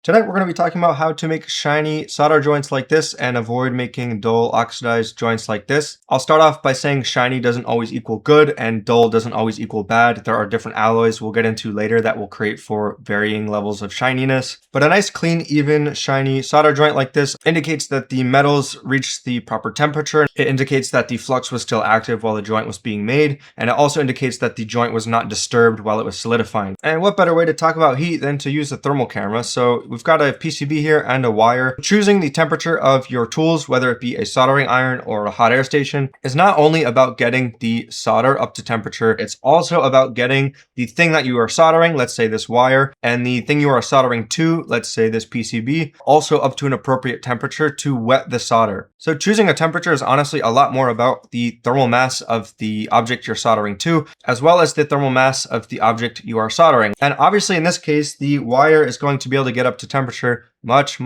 Tonight we're going to be talking about how to make shiny solder joints like this and avoid making dull oxidized joints like this. I'll start off by saying shiny doesn't always equal good and dull doesn't always equal bad. There are different alloys we'll get into later that will create for varying levels of shininess. But a nice clean, even, shiny solder joint like this indicates that the metals reached the proper temperature. It indicates that the flux was still active while the joint was being made, and it also indicates that the joint was not disturbed while it was solidifying. And what better way to talk about heat than to use a thermal camera? So we've got a PCB here and a wire. Choosing the temperature of your tools, whether it be a soldering iron or a hot air station, is not only about getting the solder up to temperature, it's also about getting the thing that you are soldering, let's say this wire, and the thing you are soldering to, let's say this PCB, also up to an appropriate temperature to wet the solder. So choosing a temperature is honestly a lot more about the thermal mass of the object you're soldering to, as well as the thermal mass of the object you are soldering. And obviously in this case, the wire is going to be able to get up to temperature much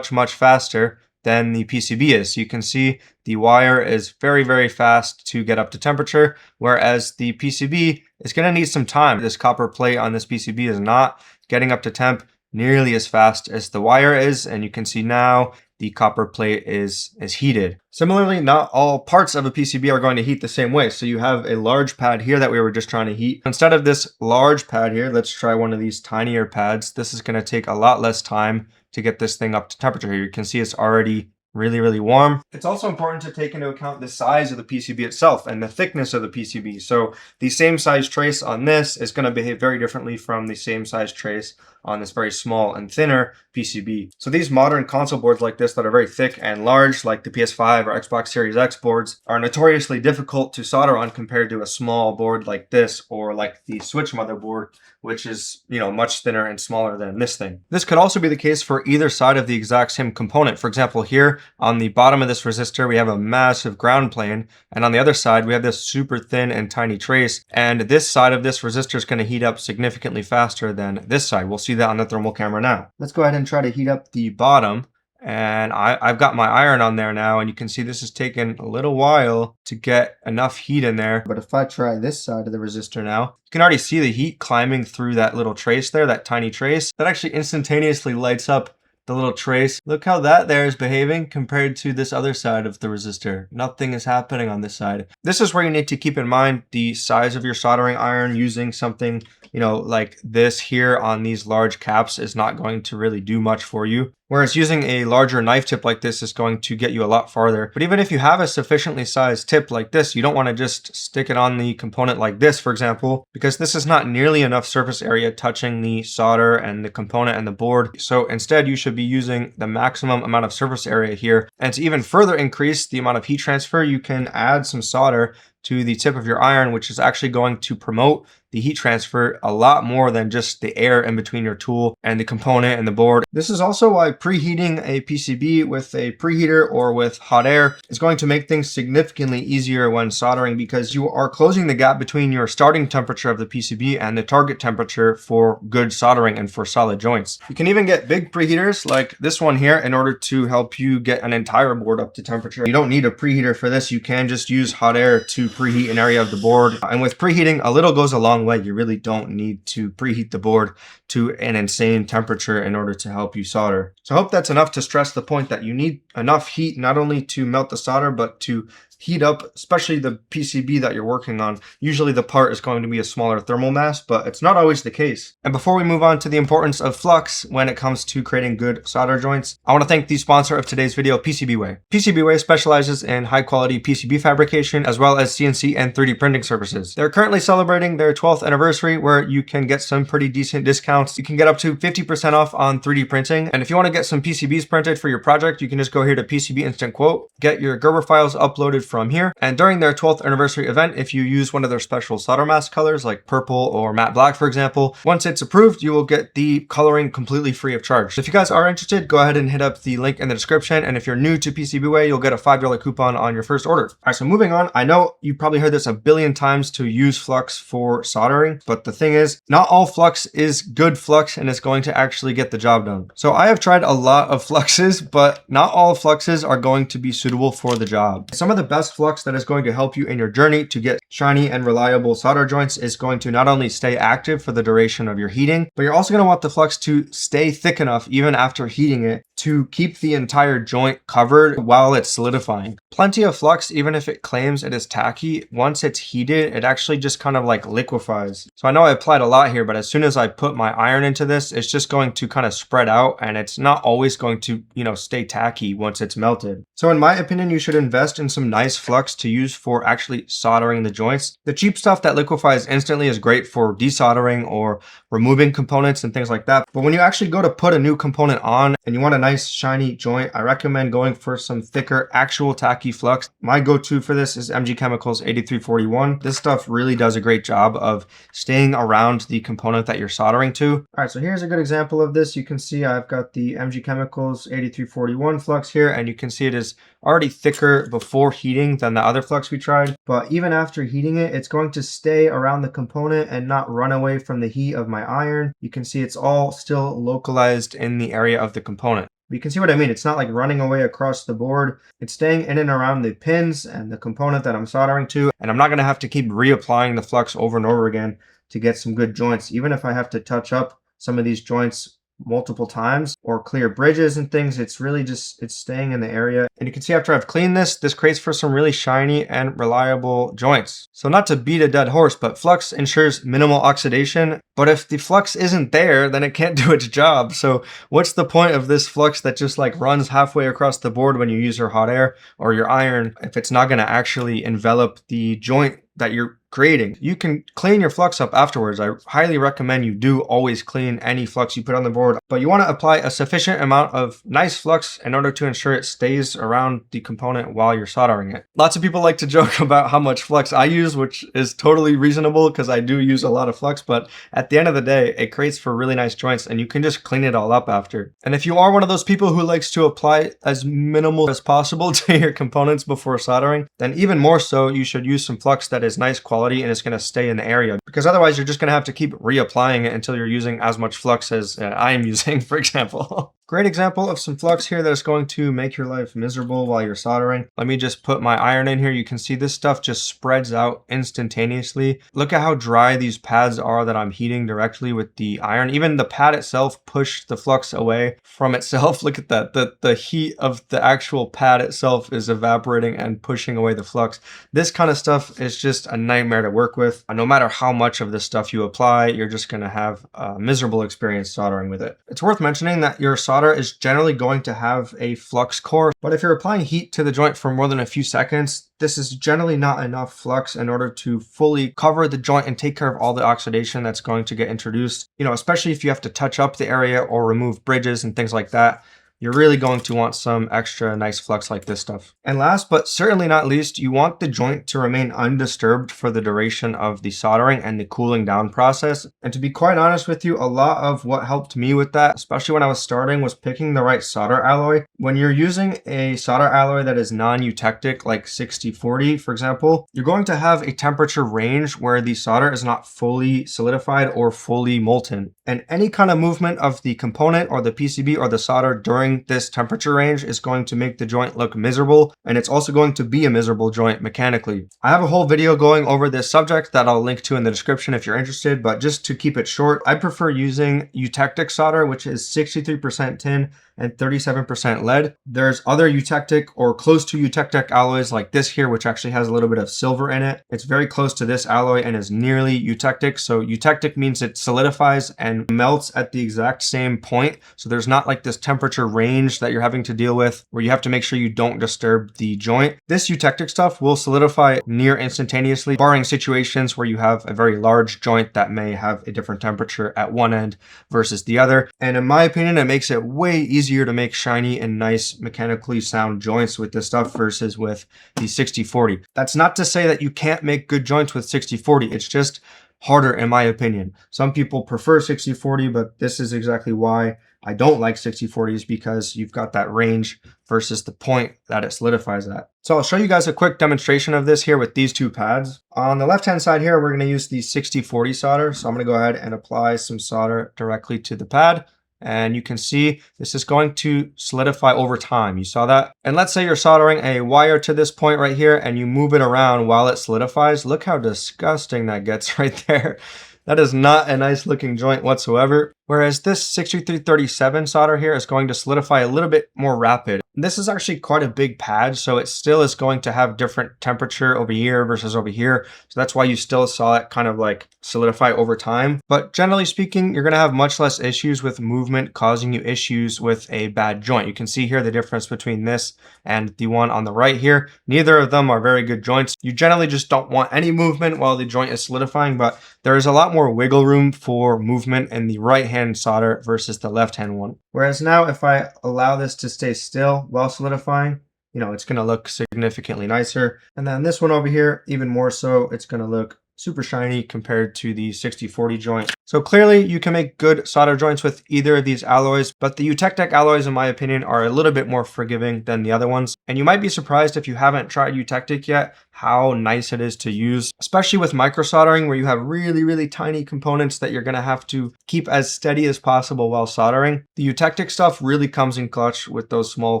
faster than the PCB is. So you can see the wire is very fast to get up to temperature, whereas the PCB is going to need some time. This copper plate on this PCB is not getting up to temp nearly as fast as the wire is, and you can see now the copper plate is heated. Similarly, not all parts of a PCB are going to heat the same way. So you have a large pad here that we were just trying to heat. Instead of this large pad here, let's try one of these tinier pads. This is going to take a lot less time to get this thing up to temperature here. You can see it's already really warm. It's also important to take into account the size of the PCB itself and the thickness of the PCB. So the same size trace on this is going to behave very differently from the same size trace on this very small and thinner PCB. So these modern console boards like this that are very thick and large, like the PS5 or Xbox Series X boards, are notoriously difficult to solder on compared to a small board like this, or like the Switch motherboard, which is, much thinner and smaller than this thing. This could also be the case for either side of the exact same component. For example, here on the bottom of this resistor, we have a massive ground plane, and on the other side, we have this super thin and tiny trace, and this side of this resistor is going to heat up significantly faster than this side. We'll see that on the thermal camera now. Let's go ahead and try to heat up the bottom. And I've got my iron on there now, and you can see this is taking a little while to get enough heat in there. But if I try this side of the resistor now, you can already see the heat climbing through that little trace there, that tiny trace. That actually instantaneously lights up the little trace. Look how that there is behaving compared to this other side of the resistor. Nothing is happening on this side. This is where you need to keep in mind the size of your soldering iron. Using something, like this here on these large caps is not going to really do much for you. Whereas using a larger knife tip like this is going to get you a lot farther. But even if you have a sufficiently sized tip like this, you don't want to just stick it on the component like this, for example, because this is not nearly enough surface area touching the solder and the component and the board. So instead, you should be using the maximum amount of surface area here. And to even further increase the amount of heat transfer, you can add some solder to the tip of your iron, which is actually going to promote the heat transfer a lot more than just the air in between your tool and the component and the board. This is also why preheating a PCB with a preheater or with hot air is going to make things significantly easier when soldering, because you are closing the gap between your starting temperature of the PCB and the target temperature for good soldering and for solid joints. You can even get big preheaters like this one here in order to help you get an entire board up to temperature. You don't need a preheater for this. You can just use hot air to preheat an area of the board. And with preheating, a little goes a long way. You really don't need to preheat the board to an insane temperature in order to help you solder. So I hope that's enough to stress the point that you need enough heat not only to melt the solder, but to heat up, especially the PCB that you're working on. Usually the part is going to be a smaller thermal mass, but it's not always the case. And before we move on to the importance of flux when it comes to creating good solder joints, I want to thank the sponsor of today's video, PCBWay. PCBWay specializes in high quality PCB fabrication as well as CNC and 3D printing services. They're currently celebrating their 12th anniversary, where you can get some pretty decent discounts. You can get up to 50% off on 3D printing. And if you want to get some PCBs printed for your project, you can just go here to PCB Instant Quote, get your Gerber files uploaded from here. And during their 12th anniversary event, if you use one of their special solder mask colors like purple or matte black, for example, once it's approved, you will get the coloring completely free of charge. So if you guys are interested, go ahead and hit up the link in the description. And if you're new to PCBWay, you'll get a $5 coupon on your first order. All right, so moving on, I know you probably heard this a billion times to use flux for soldering, but the thing is, not all flux is good flux and it's going to actually get the job done. So I have tried a lot of fluxes, but not all fluxes are going to be suitable for the job. Some of the best best flux that is going to help you in your journey to get shiny and reliable solder joints is going to not only stay active for the duration of your heating, but you're also going to want the flux to stay thick enough even after heating it to keep the entire joint covered while it's solidifying. Plenty of flux, even if it claims it is tacky, once it's heated, it actually just kind of like liquefies. So I know I applied a lot here, but as soon as I put my iron into this, it's just going to kind of spread out, and it's not always going to, stay tacky once it's melted. So in my opinion, you should invest in some nice flux to use for actually soldering the joints. The cheap stuff that liquefies instantly is great for desoldering or removing components and things like that. But when you actually go to put a new component on and you want a nice shiny joint, I recommend going for some thicker actual tacky flux. My go-to for this is MG Chemicals 8341. This stuff really does a great job of staying around the component that you're soldering to. All right, so here's a good example of this. You can see I've got the MG Chemicals 8341 flux here, and you can see it is already thicker before heating than the other flux we tried. But even after heating it, it's going to stay around the component and not run away from the heat of my iron. You can see it's all still localized in the area of the component. You can see what I mean. It's not like running away across the board. It's staying in and around the pins and the component that I'm soldering to. And I'm not going to have to keep reapplying the flux over and over again to get some good joints. Even if I have to touch up some of these joints multiple times or clear bridges and things, it's really just, it's staying in the area. And you can see after I've cleaned this creates for some really shiny and reliable joints. So not to beat a dead horse, but flux ensures minimal oxidation. But if the flux isn't there, then it can't do its job. So what's the point of this flux that just like runs halfway across the board when you use your hot air or your iron if it's not going to actually envelop the joint that you're creating? You can clean your flux up afterwards. I highly recommend you do always clean any flux you put on the board, but you want to apply a sufficient amount of nice flux in order to ensure it stays around the component while you're soldering it. Lots of people like to joke about how much flux I use, which is totally reasonable because I do use a lot of flux, but at the end of the day, it creates for really nice joints and you can just clean it all up after. And if you are one of those people who likes to apply as minimal as possible to your components before soldering, then even more so, you should use some flux that is nice quality and it's going to stay in the area, because otherwise you're just going to have to keep reapplying it until you're using as much flux as I'm using, for example. Great example of some flux here that is going to make your life miserable while you're soldering. Let me just put my iron in here. You can see this stuff just spreads out instantaneously. Look at how dry these pads are that I'm heating directly with the iron. Even the pad itself pushed the flux away from itself. Look at that. The heat of the actual pad itself is evaporating and pushing away the flux. This kind of stuff is just a nightmare to work with. No matter how much of this stuff you apply, you're just going to have a miserable experience soldering with it. It's worth mentioning that your solder is generally going to have a flux core, but if you're applying heat to the joint for more than a few seconds, this is generally not enough flux in order to fully cover the joint and take care of all the oxidation that's going to get introduced. Especially if you have to touch up the area or remove bridges and things like that, you're really going to want some extra nice flux like this stuff. And last but certainly not least, you want the joint to remain undisturbed for the duration of the soldering and the cooling down process. And to be quite honest with you, a lot of what helped me with that, especially when I was starting, was picking the right solder alloy. When you're using a solder alloy that is non-eutectic, like 6040, for example, you're going to have a temperature range where the solder is not fully solidified or fully molten. And any kind of movement of the component or the PCB or the solder during this temperature range is going to make the joint look miserable, and it's also going to be a miserable joint mechanically. I have a whole video going over this subject that I'll link to in the description if you're interested, but just to keep it short, I prefer using eutectic solder, which is 63% tin and 37% lead. There's other eutectic or close to eutectic alloys like this here, which actually has a little bit of silver in it. It's very close to this alloy and is nearly eutectic. So eutectic means it solidifies and melts at the exact same point. So there's not like this temperature range that you're having to deal with where you have to make sure you don't disturb the joint. This eutectic stuff will solidify near instantaneously, barring situations where you have a very large joint that may have a different temperature at one end versus the other. And in my opinion, it makes it way easier to make shiny and nice mechanically sound joints with this stuff versus with the 6040. That's not to say that you can't make good joints with 6040. It's just harder in my opinion. Some people prefer 6040, but this is exactly why I don't like 6040s, because you've got that range versus the point that it solidifies at. So I'll show you guys a quick demonstration of this here with these two pads. On the left-hand side here, we're going to use the 6040 solder. So I'm going to go ahead and apply some solder directly to the pad. And you can see this is going to solidify over time. You saw that? And let's say you're soldering a wire to this point right here and you move it around while it solidifies. Look how disgusting that gets right there. That is not a nice looking joint whatsoever. Whereas this 6337 solder here is going to solidify a little bit more rapid. This is actually quite a big pad, so it still is going to have different temperature over here versus over here. So that's why you still saw it kind of like solidify over time. But generally speaking, you're going to have much less issues with movement causing you issues with a bad joint. You can see here the difference between this and the one on the right here. Neither of them are very good joints. You generally just don't want any movement while the joint is solidifying, but there is a lot more wiggle room for movement in the right hand solder versus the left hand one. Whereas now if I allow this to stay still while solidifying, it's going to look significantly nicer. And then this one over here, even more so, it's going to look super shiny compared to the 6040 joint. So clearly you can make good solder joints with either of these alloys, but the Eutectic alloys, in my opinion, are a little bit more forgiving than the other ones. And you might be surprised if you haven't tried Eutectic yet, how nice it is to use, especially with microsoldering where you have really, really tiny components that you're going to have to keep as steady as possible while soldering. The Eutectic stuff really comes in clutch with those small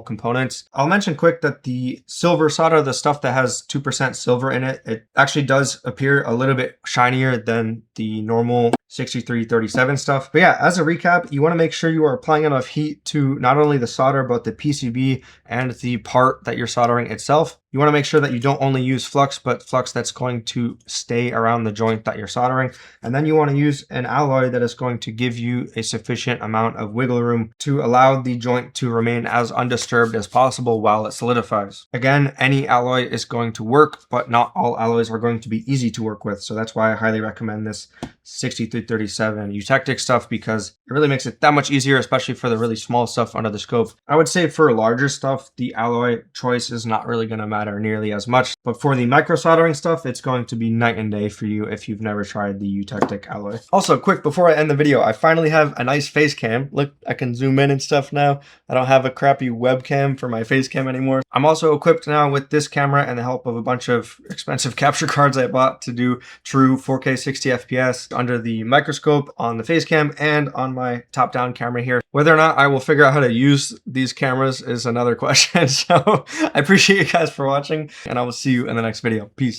components. I'll mention quick that the silver solder, the stuff that has 2% silver in it, it actually does appear a little bit shinier than the normal 6337 stuff. But yeah, as a recap, you want to make sure you are applying enough heat to not only the solder, but the PCB and the part that you're soldering itself. You want to make sure that you don't only use flux, but flux that's going to stay around the joint that you're soldering. And then you want to use an alloy that is going to give you a sufficient amount of wiggle room to allow the joint to remain as undisturbed as possible while it solidifies. Again, any alloy is going to work, but not all alloys are going to be easy to work with. So that's why I highly recommend this 6337 Eutectic stuff, because it really makes it that much easier, especially for the really small stuff under the scope. I would say for larger stuff, the alloy choice is not really going to matter nearly as much. But for the micro soldering stuff, it's going to be night and day for you if you've never tried the Eutectic alloy. Also, quick, before I end the video, I finally have a nice face cam. Look, I can zoom in and stuff now. I don't have a crappy webcam for my face cam anymore. I'm also equipped now with this camera and the help of a bunch of expensive capture cards I bought to do true 4K 60 FPS under the microscope on the face cam and on my top-down camera here. Whether or not I will figure out how to use these cameras is another question. So I appreciate you guys for watching, and I will see you in the next video. Peace.